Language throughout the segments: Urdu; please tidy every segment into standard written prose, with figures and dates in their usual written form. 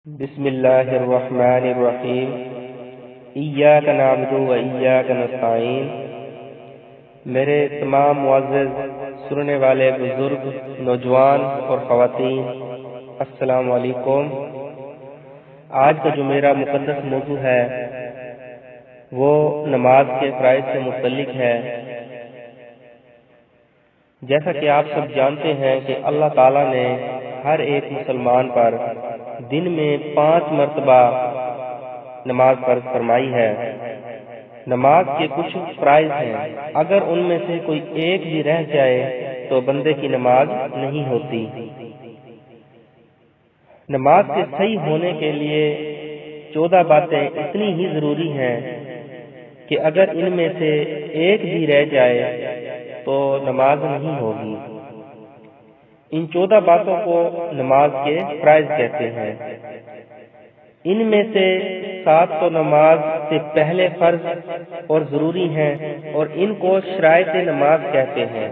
بسم اللہ الرحمن الرحیم ایاک نعبد و ایاک نستعین۔ میرے تمام معزز سننے والے بزرگ، نوجوان اور خواتین، السلام علیکم۔ آج کا جو میرا مقدس موضوع ہے وہ نماز کے فرائض سے متعلق ہے۔ جیسا کہ آپ سب جانتے ہیں کہ اللہ تعالیٰ نے ہر ایک مسلمان پر دن میں 5 مرتبہ نماز فرض فرمائی ہے۔ نماز کے کچھ فرائض ہیں، اگر ان میں سے کوئی ایک بھی رہ جائے تو بندے کی نماز نہیں ہوتی۔ نماز کے صحیح ہونے کے لیے 14 باتیں اتنی ہی ضروری ہیں کہ اگر ان میں سے ایک بھی رہ جائے تو نماز نہیں ہوگی۔ ان 14 باتوں کو نماز کے فرائض کہتے ہیں۔ ان میں سے 7 تو نماز سے پہلے فرض اور ضروری ہیں اور ان کو شرائط نماز کہتے ہیں،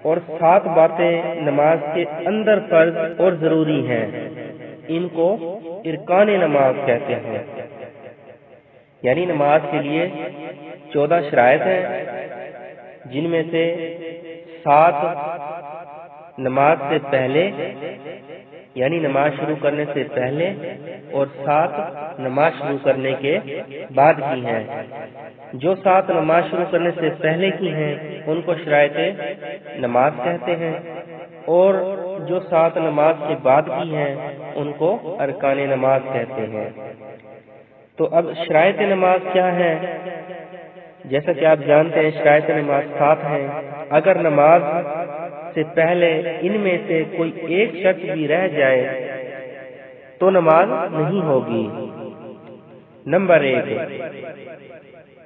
اور 7 باتیں نماز کے اندر فرض اور ضروری ہیں، ان کو ارکان نماز کہتے ہیں۔ یعنی نماز کے لیے 14 شرائط ہیں، جن میں سے 7 نماز سے پہلے یعنی نماز شروع کرنے سے پہلے اور 7 نماز شروع کرنے کے بعد کی ہیں۔ جو 7 نماز شروع کرنے سے پہلے کی ہیں ان کو شرائط نماز کہتے ہیں، اور جو 7 نماز کے بعد کی ہیں ان کو ارکان نماز کہتے ہیں۔ تو اب شرائط نماز کیا ہے؟ جیسا کہ آپ جانتے ہیں شرائط نماز 7 ہیں۔ اگر نماز سے پہلے ان میں سے کوئی ایک شرط بھی رہ جائے تو نماز نہیں ہوگی۔ نمبر 1،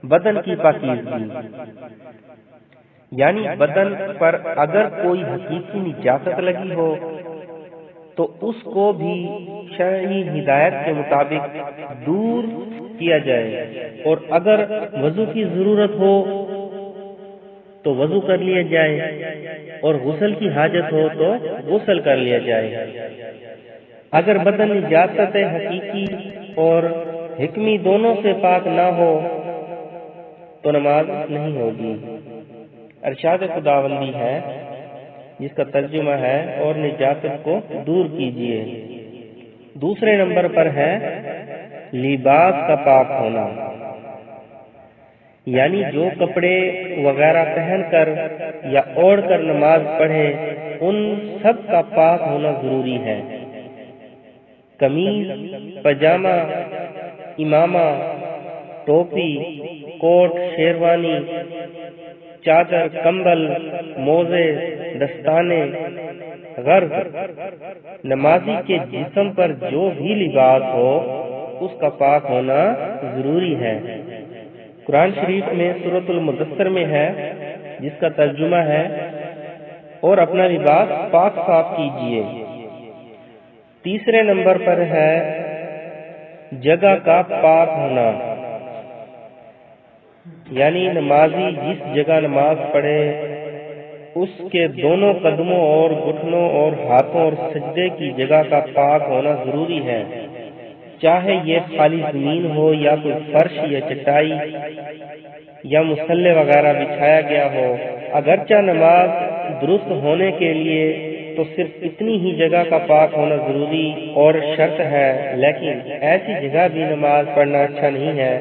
بدن کی پاکیزگی، یعنی بدن پر اگر کوئی حقیقی نجاست لگی ہو تو اس کو بھی شرعی ہدایت کے مطابق دور کیا جائے، اور اگر وضو کی ضرورت ہو تو وضو کر لیا جائے، اور غسل کی حاجت ہو تو غسل کر لیا جائے۔ اگر بدن نجاست حقیقی اور حکمی دونوں سے پاک نہ ہو تو نماز نہیں ہوگی۔ ارشاد خداوندی ہے جس کا ترجمہ ہے اور نجاست کو دور کیجیے۔ دوسرے نمبر پر ہے لباس کا پاک ہونا، یعنی جو کپڑے وغیرہ پہن کر یا اوڑھ کر نماز پڑھے ان سب کا پاک ہونا ضروری ہے۔ قمیض، پاجامہ، امامہ، ٹوپی، کوٹ، شیروانی، چادر، کمبل، موزے، دستانے، غرض نمازی کے جسم پر جو بھی لباس ہو اس کا پاک ہونا ضروری ہے۔ قرآن شریف میں سورۃ المدثر میں ہے جس کا ترجمہ ہے اور اپنا لباس پاک صاف کیجیے۔ تیسرے نمبر پر ہے جگہ کا پاک ہونا، یعنی نمازی جس جگہ نماز پڑھے اس کے دونوں قدموں اور گھٹنوں اور ہاتھوں اور سجدے کی جگہ کا پاک ہونا ضروری ہے، چاہے یہ خالی زمین ہو یا کوئی فرش یا چٹائی یا مصلی وغیرہ بچھایا گیا ہو۔ اگرچہ نماز درست ہونے کے لیے تو صرف اتنی ہی جگہ کا پاک ہونا ضروری اور شرط ہے، لیکن ایسی جگہ بھی نماز پڑھنا اچھا نہیں ہے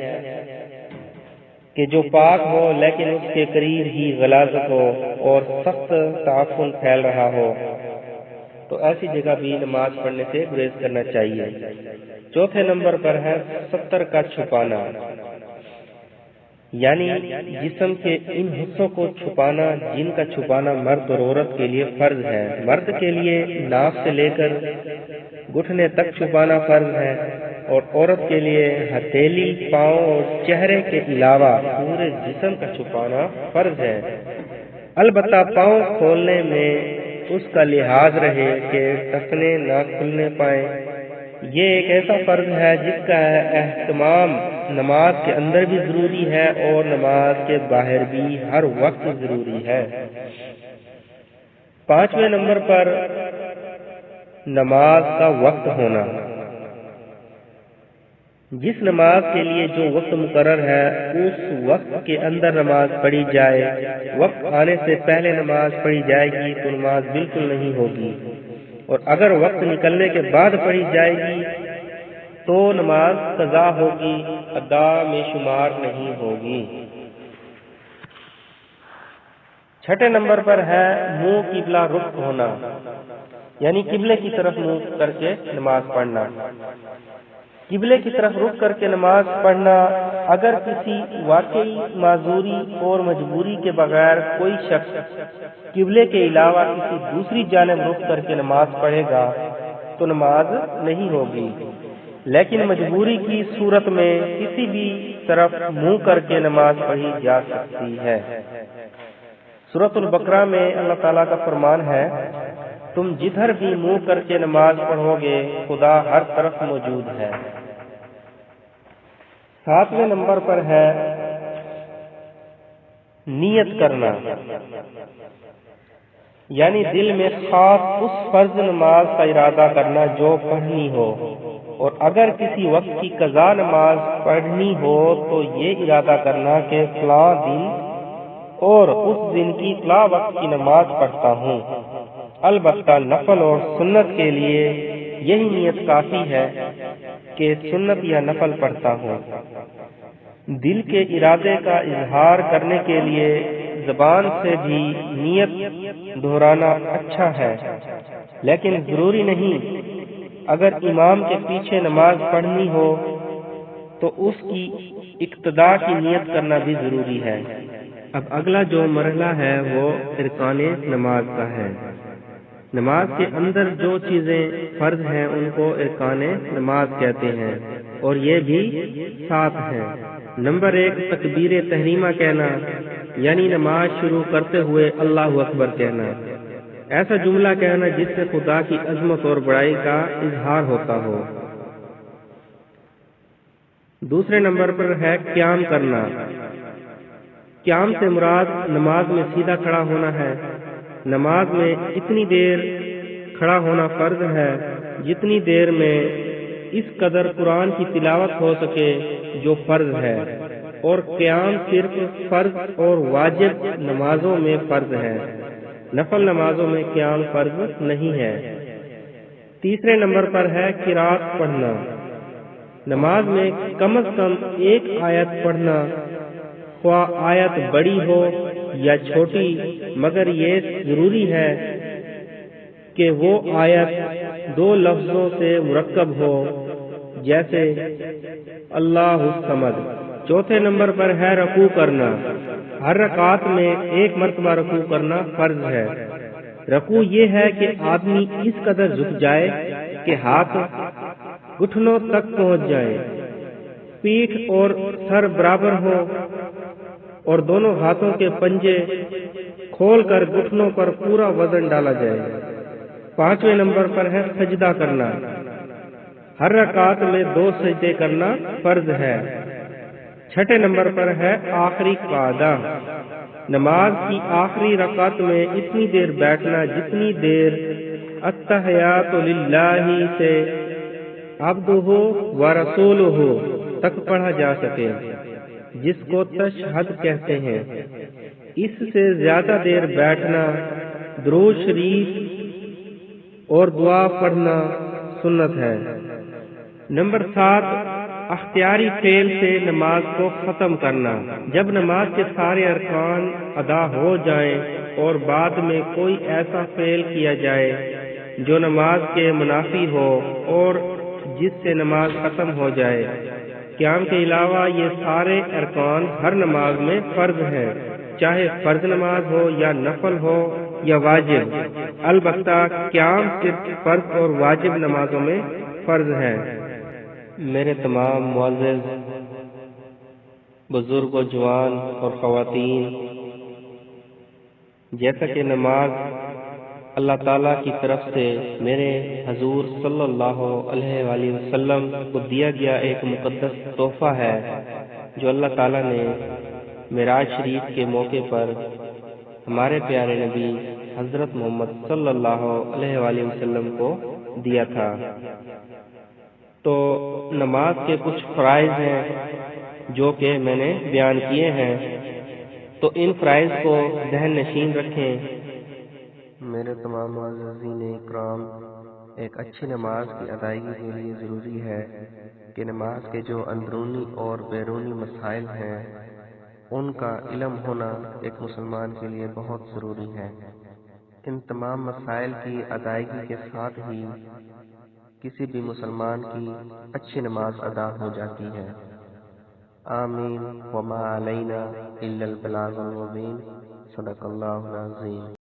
کہ جو پاک ہو لیکن اس کے قریب ہی غلاظت ہو اور سخت تعفن پھیل رہا ہو، تو ایسی جگہ بھی نماز پڑھنے سے گریز کرنا چاہیے۔ چوتھے نمبر پر ہے ستر کا چھپانا، یعنی جسم کے ان حصوں کو چھپانا جن کا چھپانا مرد اور عورت کے لیے فرض ہے۔ مرد کے لیے ناف سے لے کر گھٹنے تک چھپانا فرض ہے، اور عورت کے لیے ہتھیلی، پاؤں اور چہرے کے علاوہ پورے جسم کا چھپانا فرض ہے۔ البتہ پاؤں کھولنے میں اس کا لحاظ رہے کہ ٹخنے نہ کھلنے پائیں۔ یہ ایک ایسا فرض ہے جس کا اہتمام نماز کے اندر بھی ضروری ہے اور نماز کے باہر بھی ہر وقت ضروری ہے۔ 5ویں نمبر پر نماز کا وقت ہونا، جس نماز کے لیے جو وقت مقرر ہے اس وقت کے اندر نماز پڑھی جائے، وقت آنے سے پہلے نماز پڑھی جائے گی تو نماز بالکل نہیں ہوگی، اور اگر وقت نکلنے کے بعد پڑھی جائے گی تو نماز قضا ہوگی، ادا میں شمار نہیں ہوگی۔ چھٹے نمبر پر ہے منہ قبلہ رخ ہونا، یعنی قبلے کی طرف منہ کر کے نماز پڑھنا۔ قبلے کی طرف رخ کر کے نماز پڑھنا اگر کسی واقعی معذوری اور مجبوری کے بغیر کوئی شخص قبلے کے علاوہ کسی دوسری جانب رخ کر کے نماز پڑھے گا تو نماز نہیں ہوگی، لیکن مجبوری کی صورت میں کسی بھی طرف منہ کر کے نماز پڑھی جا سکتی ہے۔ سورۃ البقرہ میں اللہ تعالیٰ کا فرمان ہے، تم جدھر بھی منہ کر کے نماز پڑھو گے خدا ہر طرف موجود ہے۔ 7ویں نمبر پر ہے نیت کرنا، یعنی دل میں خاص اس فرض نماز کا ارادہ کرنا جو پڑھنی ہو، اور اگر کسی وقت کی قضا نماز پڑھنی ہو تو یہ ارادہ کرنا کہ فلاں دن اور اس دن کی فلاں وقت کی نماز پڑھتا ہوں۔ البتہ نفل اور سنت کے لیے یہی نیت کافی ہے کہ سنت یا نفل پڑھتا ہوں۔ دل کے ارادے کا اظہار کرنے کے لیے زبان سے بھی نیت دہرانا اچھا ہے، لیکن ضروری نہیں۔ اگر امام کے پیچھے نماز پڑھنی ہو تو اس کی اقتداء کی نیت کرنا بھی ضروری ہے۔ اب اگلا جو مرحلہ ہے وہ ارکان نماز کا ہے۔ نماز کے اندر جو چیزیں فرض ہیں ان کو ارکان نماز کہتے ہیں، اور یہ بھی 7 ہیں۔ نمبر 1 تکبیر تحریمہ کہنا، یعنی نماز شروع کرتے ہوئے اللہ اکبر کہنا، ایسا جملہ کہنا جس سے خدا کی عظمت اور بڑائی کا اظہار ہوتا ہو۔ دوسرے نمبر پر ہے قیام کرنا۔ قیام سے مراد نماز میں سیدھا کھڑا ہونا ہے۔ نماز میں اتنی دیر کھڑا ہونا فرض ہے جتنی دیر میں اس قدر قرآن کی تلاوت ہو سکے جو فرض ہے، اور قیام صرف فرض اور واجب نمازوں میں فرض ہے، نفل نمازوں میں قیام فرض نہیں ہے۔ تیسرے نمبر پر ہے قرات پڑھنا۔ نماز میں کم از کم ایک آیت پڑھنا، خواہ آیت بڑی ہو یا چھوٹی، مگر یہ ضروری ہے کہ وہ آیت 2 لفظوں سے مرکب ہو، جیسے اللہ الصمد۔ چوتھے نمبر پر ہے رکوع کرنا۔ ہر رکعت میں 1 مرتبہ رکوع کرنا فرض ہے۔ رکوع یہ ہے کہ آدمی اس قدر جھک جائے کہ ہاتھ گھٹنوں تک پہنچ جائیں، پیٹھ اور سر برابر ہو، اور دونوں ہاتھوں کے پنجے کھول کر گھٹنوں پر پورا وزن ڈالا جائے۔ 5ویں نمبر پر ہے سجدہ کرنا۔ ہر رکعت میں 2 سجدے کرنا فرض ہے۔ 6 نمبر پر ہے آخری قعدہ۔ نماز کی آخری رکعت میں اتنی دیر بیٹھنا جتنی دیر التحیات للہ سے عبدہ و رسولہ تک پڑھا جا سکے، جس کو تشہد کہتے ہیں۔ اس سے زیادہ دیر بیٹھنا، درود شریف اور دعا پڑھنا سنت ہے۔ نمبر 7 اختیاری فعل سے نماز کو ختم کرنا۔ جب نماز کے سارے ارکان ادا ہو جائیں اور بعد میں کوئی ایسا فعل کیا جائے جو نماز کے منافی ہو اور جس سے نماز ختم ہو جائے۔ قیام کے علاوہ یہ سارے ارکان ہر نماز میں فرض ہیں، چاہے فرض نماز ہو یا نفل ہو یا واجب۔ البتہ قیام صرف فرض اور واجب نمازوں میں فرض ہے۔ میرے تمام معزز بزرگ و جوان اور خواتین، جیسا کہ نماز اللہ تعالیٰ کی طرف سے میرے حضور صلی اللہ علیہ وآلہ وسلم کو دیا گیا ایک مقدس تحفہ ہے، جو اللہ تعالیٰ نے معراج شریف کے موقع پر ہمارے پیارے نبی حضرت محمد صلی اللہ علیہ وآلہ وسلم کو دیا تھا۔ تو نماز کے کچھ فرائض ہیں جو کہ میں نے بیان کیے ہیں، تو ان فرائض کو ذہن نشین رکھیں۔ میرے تمام معززین اکرام، ایک اچھی نماز کی ادائیگی کے لیے ضروری ہے کہ نماز کے جو اندرونی اور بیرونی مسائل ہیں ان کا علم ہونا ایک مسلمان کے لیے بہت ضروری ہے۔ ان تمام مسائل کی ادائیگی کے ساتھ ہی کسی بھی مسلمان کی اچھی نماز ادا ہو جاتی ہے۔ آمین وما علینا الا البلاغ المبین۔ صدق اللہ العظیم۔